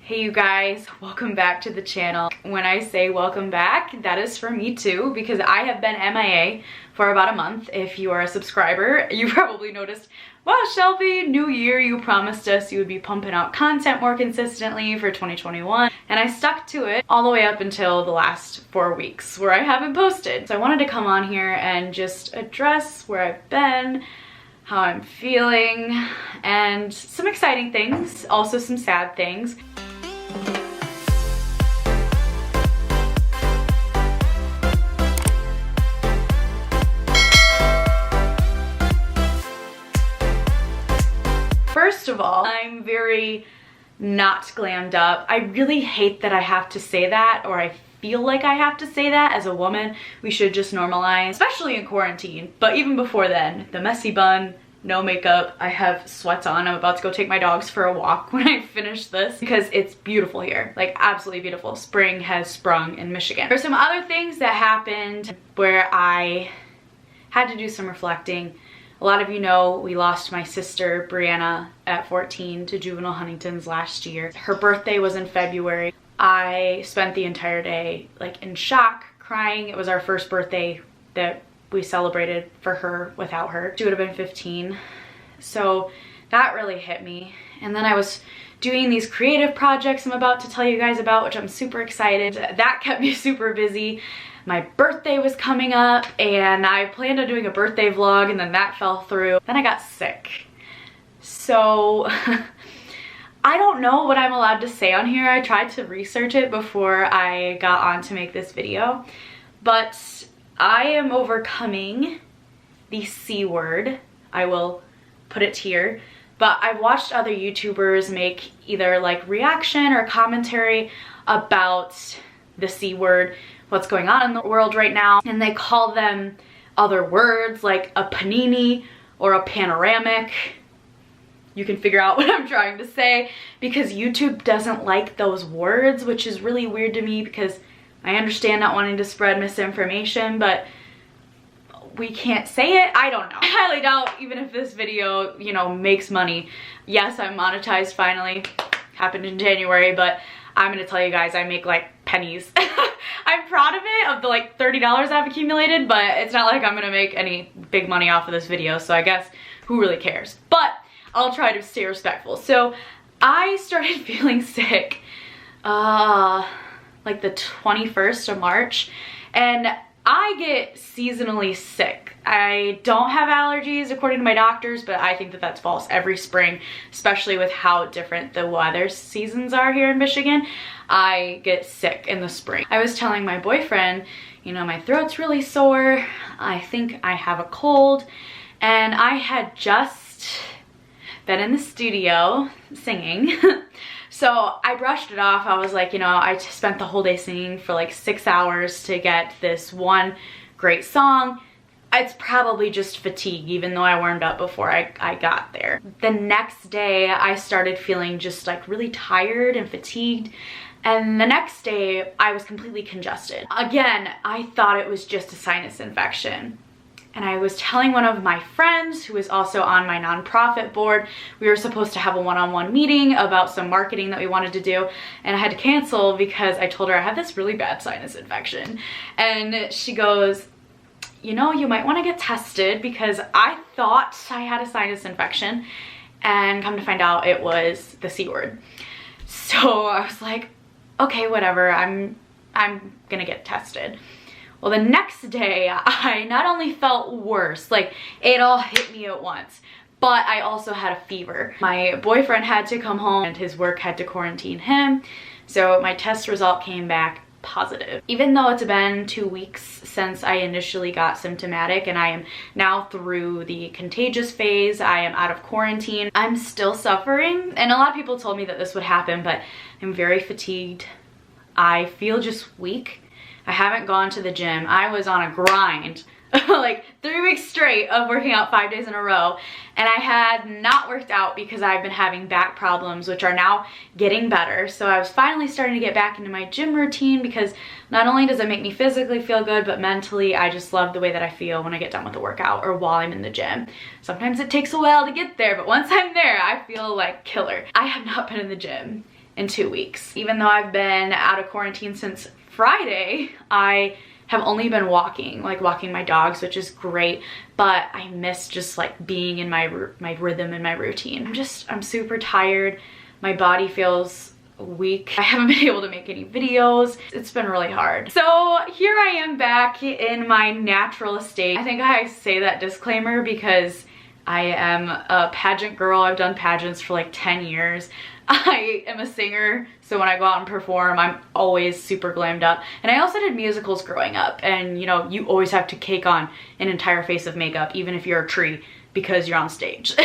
Hey you guys, welcome back to the channel. When I say welcome back, that is for me too, because I have been MIA for about a month. If you are a subscriber, you probably noticed, well, Shelby, new year, you promised us you would be pumping out content more consistently for 2021. And I stuck to it all the way up until the last 4 weeks where I haven't posted. So I wanted to come on here and just address where I've been, how I'm feeling, and some exciting things, also some sad things. First of all, I'm very not glammed up. I really hate that I have to say that, or I feel like I have to say that as a woman. We should just normalize, especially in quarantine. But even before then, the messy bun, no makeup, I have sweats on. I'm about to go take my dogs for a walk when I finish this because it's beautiful here, like absolutely beautiful. Spring has sprung in Michigan. There's some other things that happened where I had to do some reflecting. A lot of you know we lost my sister, Brianna, at 14 to juvenile Huntington's last year. Her birthday was in February. I spent the entire day like in shock, crying. It was our first birthday that we celebrated for her without her. She would have been 15. So that really hit me. And then I was doing these creative projects I'm about to tell you guys about, which I'm super excited. That kept me super busy. My birthday was coming up and I planned on doing a birthday vlog and then that fell through. Then I got sick. So I don't know what I'm allowed to say on here. I tried to research it before I got on to make this video, but I am overcoming the C word. I will put it here. But I've watched other YouTubers make either like reaction or commentary about the C word, what's going on in the world right now, and they call them other words like a panini or a panoramic. You can figure out what I'm trying to say because YouTube doesn't like those words, which is really weird to me because I understand not wanting to spread misinformation, but we can't say it. I don't know. I highly doubt even if this video, you know, makes money. Yes, I'm monetized finally. Happened in January, but I'm gonna tell you guys I make like pennies. I'm proud of it, of the like $30 I've accumulated, but it's not like I'm gonna make any big money off of this video, so I guess who really cares? But I'll try to stay respectful. So I started feeling sick like the 21st of March, and I get seasonally sick. I don't have allergies according to my doctors, but I think that that's false every spring, especially with how different the weather seasons are here in Michigan. I get sick in the spring. I was telling my boyfriend, you know, my throat's really sore. I think I have a cold. And I had just been in the studio singing. So I brushed it off. I was like, you know, I spent the whole day singing for like 6 hours to get this one great song. It's probably just fatigue, even though I warmed up before I got there. The next day, I started feeling just like really tired and fatigued. And the next day, I was completely congested. Again, I thought it was just a sinus infection. And I was telling one of my friends who is also on my nonprofit board, we were supposed to have a one-on-one meeting about some marketing that we wanted to do, and I had to cancel because I told her I have this really bad sinus infection. And she goes, you know, you might want to get tested, because I thought I had a sinus infection, and come to find out it was the C word. So I was like, okay, whatever, I'm gonna get tested. Well, the next day, I not only felt worse, like it all hit me at once, but I also had a fever. My boyfriend had to come home and his work had to quarantine him. So my test result came back positive. Even though it's been 2 weeks since I initially got symptomatic and I am now through the contagious phase, I am out of quarantine, I'm still suffering. And a lot of people told me that this would happen, but I'm very fatigued. I feel just weak. I haven't gone to the gym. I was on a grind like 3 weeks straight of working out 5 days in a row, and I had not worked out because I've been having back problems, which are now getting better. So I was finally starting to get back into my gym routine, because not only does it make me physically feel good, but mentally I just love the way that I feel when I get done with the workout or while I'm in the gym. Sometimes it takes a while to get there, but once I'm there, I feel like killer. I have not been in the gym in 2 weeks. Even though I've been out of quarantine since Friday, I have only been walking, like walking my dogs, which is great, but I miss just like being in my rhythm and my routine. I'm super tired. My body feels week. I haven't been able to make any videos. It's been really hard. So here I am back in my natural state. I think I say that disclaimer because I am a pageant girl. I've done pageants for like 10 years. I am a singer, so when I go out and perform, I'm always super glammed up. And I also did musicals growing up, and you know, you always have to cake on an entire face of makeup, even if you're a tree, because you're on stage.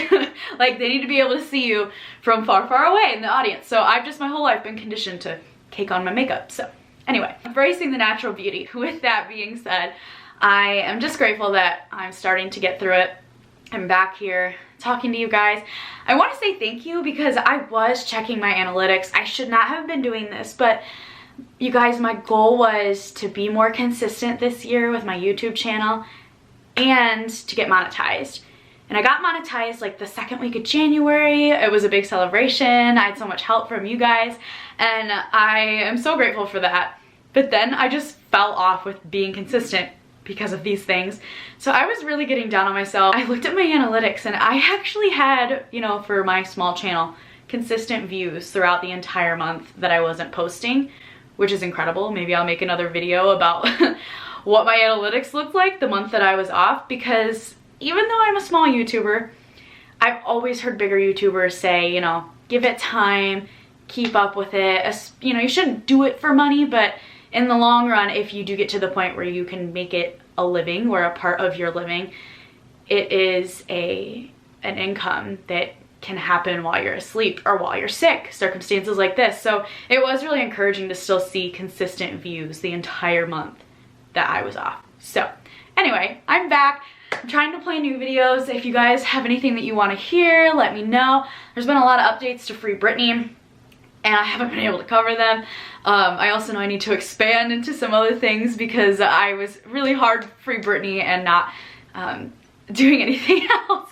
Like, they need to be able to see you from far, far away in the audience. So I've just my whole life been conditioned to cake on my makeup. So anyway, embracing the natural beauty. With that being said, I am just grateful that I'm starting to get through it. I'm back here talking to you guys. I want to say thank you because I was checking my analytics. I should not have been doing this, but you guys, my goal was to be more consistent this year with my YouTube channel and to get monetized. And I got monetized like the second week of January. It was a big celebration. I had so much help from you guys, and I am so grateful for that. But then I just fell off with being consistent because of these things. So I was really getting down on myself. I looked at my analytics and I actually had, you know, for my small channel, consistent views throughout the entire month that I wasn't posting, which is incredible. Maybe I'll make another video about what my analytics looked like the month that I was off, because even though I'm a small YouTuber, I've always heard bigger YouTubers say, you know, give it time, keep up with it. You know, you shouldn't do it for money, but in the long run, if you do get to the point where you can make it a living or a part of your living, it is an income that can happen while you're asleep or while you're sick, circumstances like this. So it was really encouraging to still see consistent views the entire month that I was off. So anyway, I'm back. I'm trying to plan new videos. If you guys have anything that you want to hear, let me know. There's been a lot of updates to Free Britney, and I haven't been able to cover them. I also know I need to expand into some other things because I was really hard Free Britney and not doing anything else.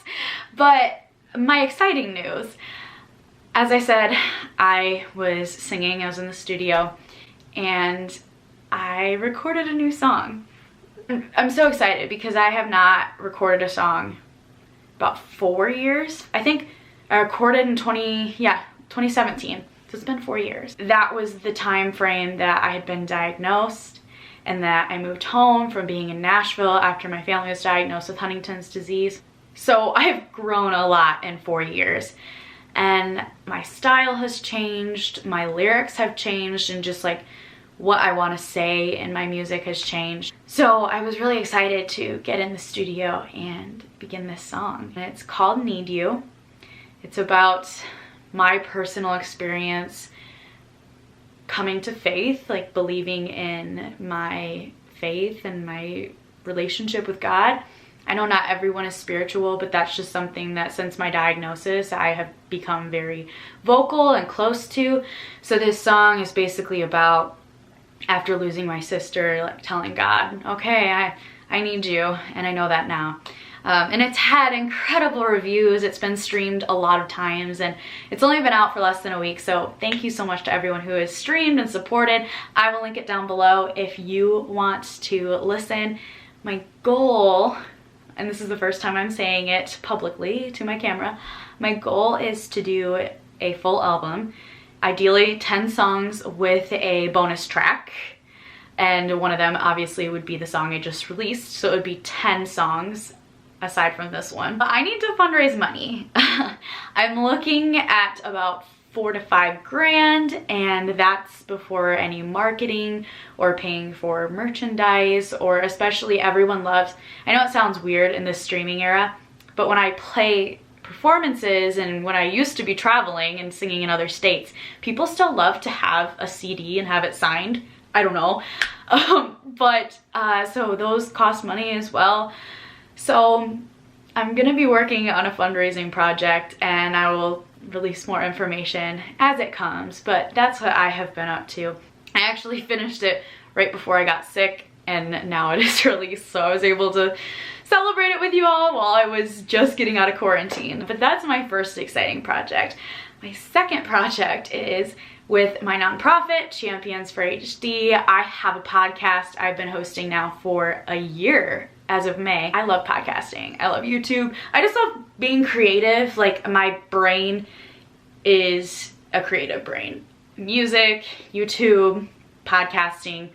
But my exciting news, as I said, I was singing, I was in the studio, and I recorded a new song. I'm so excited because I have not recorded a song about 4 years. I think I recorded in 2017. So it's been 4 years. That was the time frame that I had been diagnosed and that I moved home from being in Nashville after my family was diagnosed with Huntington's disease. So I've grown a lot in 4 years, and my style has changed, my lyrics have changed, and just like what I want to say in my music has changed. So I was really excited to get in the studio and begin this song. And it's called Need You. It's about my personal experience coming to faith, like believing in my faith and my relationship with God. I know not everyone is spiritual, but that's just something that since my diagnosis I have become very vocal and close to. So this song is basically about, after losing my sister, like telling God, okay, I need you, and I know that now. And it's had incredible reviews. It's been streamed a lot of times, and it's only been out for less than a week. So thank you so much to everyone who has streamed and supported. I will link it down below if you want to listen. My goal, and this is the first time I'm saying it publicly to my camera, my goal is to do a full album, ideally 10 songs with a bonus track. And one of them obviously would be the song I just released. So it would be 10 songs aside from this one. But I need to fundraise money. I'm looking at about 4 to 5 grand, and that's before any marketing or paying for merchandise, or especially everyone loves, I know it sounds weird in this streaming era, but when I play performances and when I used to be traveling and singing in other states, people still love to have a CD and have it signed. I don't know. So those cost money as well. So I'm gonna be working on a fundraising project, and I will release more information as it comes, but that's what I have been up to. I actually finished it right before I got sick, and now it is released, so I was able to celebrate it with you all while I was just getting out of quarantine. But that's my first exciting project. My second project is with my nonprofit, Champions for HD. I have a podcast I've been hosting now for a year as of May. I love podcasting. I love YouTube. I just love being creative. Like, my brain is a creative brain. Music, YouTube, podcasting,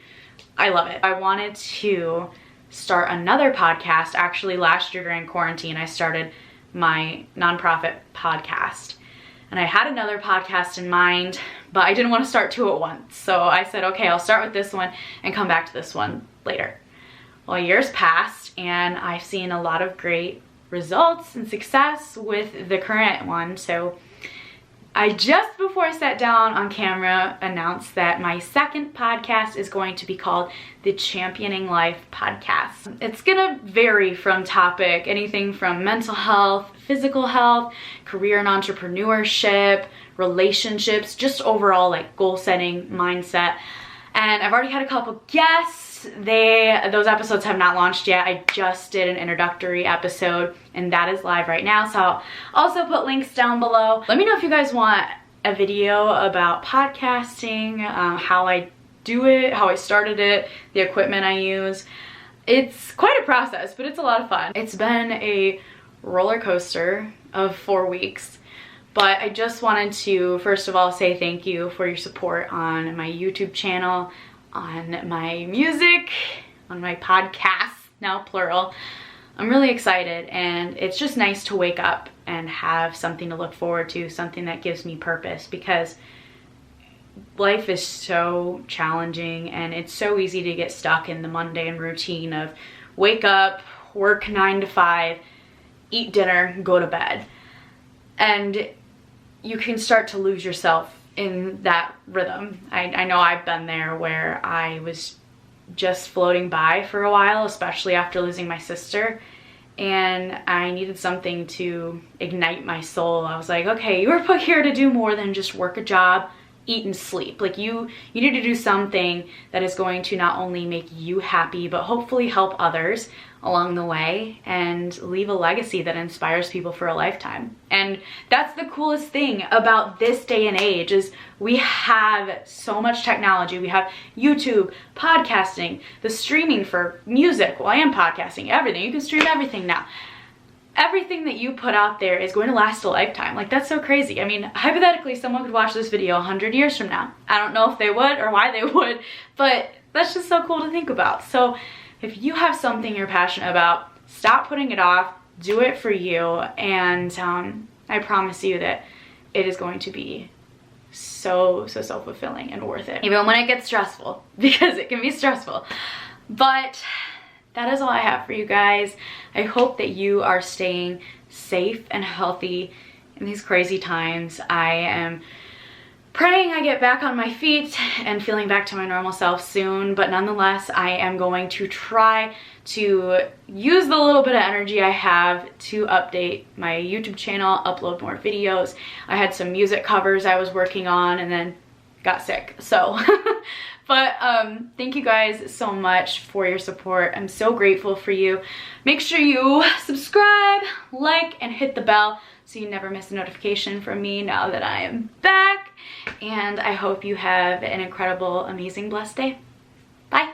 I love it. I wanted to start another podcast. Actually, last year during quarantine, I started my nonprofit podcast. And I had another podcast in mind, but I didn't want to start two at once. So I said, okay, I'll start with this one and come back to this one later. Well, years passed and I've seen a lot of great results and success with the current one. So I just before I sat down on camera announced that my second podcast is going to be called the Championing Life Podcast. It's gonna vary from topic, anything from mental health, physical health, career and entrepreneurship, relationships, just overall like goal setting, mindset. And I've already had a couple guests. Those episodes have not launched yet. I just did an introductory episode and that is live right now. So I'll also put links down below. Let me know if you guys want a video about podcasting, how I do it, how I started it, the equipment I use. It's quite a process, but it's a lot of fun. It's been a roller coaster of 4 weeks. But I just wanted to, first of all, say thank you for your support on my YouTube channel, on my music, on my podcast, now plural. I'm really excited and it's just nice to wake up and have something to look forward to, something that gives me purpose, because life is so challenging and it's so easy to get stuck in the mundane routine of wake up, work 9 to 5, eat dinner, go to bed. And you can start to lose yourself in that rhythm. I know I've been there where I was just floating by for a while, especially after losing my sister, and I needed something to ignite my soul. I was like, okay, you were put here to do more than just work a job, eat and sleep. Like you need to do something that is going to not only make you happy, but hopefully help others along the way and leave a legacy that inspires people for a lifetime. And that's the coolest thing about this day and age is we have so much technology. We have YouTube, podcasting, the streaming for music, well, I am podcasting, everything. You can stream everything now. Everything that you put out there is going to last a lifetime. Like, that's so crazy. I mean, hypothetically, someone could watch this video 100 years from now. I don't know if they would or why they would, but that's just so cool to think about. So if you have something you're passionate about, stop putting it off, do it for you, and I promise you that it is going to be so fulfilling and worth it. Even when it gets stressful, because it can be stressful. But that is all I have for you guys. I hope that you are staying safe and healthy in these crazy times. I am praying I get back on my feet and feeling back to my normal self soon, but nonetheless, I am going to try to use the little bit of energy I have to update my YouTube channel, upload more videos. I had some music covers I was working on and then got sick, so. But thank you guys so much for your support. I'm so grateful for you. Make sure you subscribe, like, and hit the bell so you never miss a notification from me now that I am back. And I hope you have an incredible, amazing, blessed day. Bye.